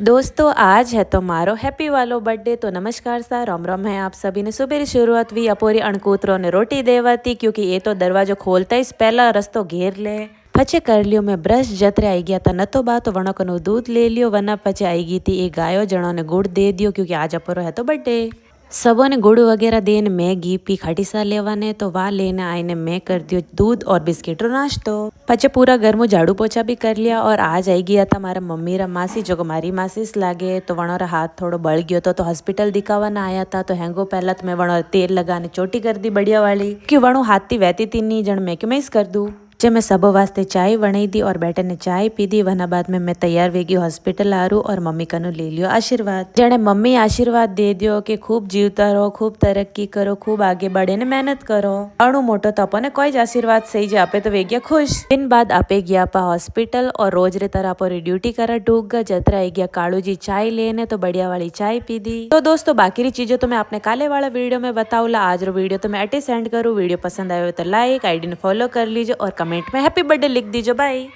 दोस्तों आज है तो मारो हैप्पी वालो बर्थडे। तो नमस्कार सा राम राम है आप सभी ने। सुबह शुरुआत हुई अपोरी अणकूतरों ने रोटी देवाती क्योंकि ये तो दरवाजो खोलता ही पहला रस्तो घेर ले। पचे कर लियो मैं ब्रश जतरे आई गया था न तो बात वणो कनु दूध ले लियो वरना पचे आई गई थी एक गायो जणों ने गुड़ दे दियो क्योंकि आज अपोरो है तो बर्थडे। सबों ने गुड़ वगैरह देने मैं घी पी खाटी सा लेवाने तो वहाँ लेने आईने मैं कर दियो दूध और बिस्किट रो नाश्तो। पचे पूरा घर में झाड़ू पोछा भी कर लिया और आज आई गया था मारा मम्मी रा मासी जो मारी मासी लागे तो वणो रा हाथ थोड़ो बळ गयो तो हॉस्पिटल दिखावाना आया था। तो हैंगो पहला तो मैं वणो तेल लगाने चोटी कर दी बढ़िया वाली कि वणो हाथी वहती थी नहीं जन मैं कि मैं इस कर दूं। जब मैं सबों वास्ते चाय बनाई दी और बेटे ने चाय पी दी वना बाद में मैं तैयार वेगी हॉस्पिटल आरू और मम्मी कनु ले लियो आशीर्वाद। जने मम्मी आशीर्वाद दे दियो कि खूब जीवता रहो खूब तरक्की करो खूब आगे बढ़े ने मेहनत करो। अणु मोटो तो अपने कोई ज आशीर्वाद सही जे आपे तो वेगिया खुश। दिन बाद आपे गया पा हॉस्पिटल और रोज रे तरह पर ड्यूटी करा डूक गा जतरा आई गया कालू जी चाय लेने तो बढ़िया वाली चाय पी दी। तो दोस्तों बाकी री चीजों तो मैं अपने काले वाला वीडियो में बताऊला। आज रो वीडियो तो मैं अटे सेंड करूँ। वीडियो पसंद आयो तो लाइक आईडी ने फॉलो कर लीजिए और कमेंट में हैप्पी बर्थडे लिख दीजिए। बाय।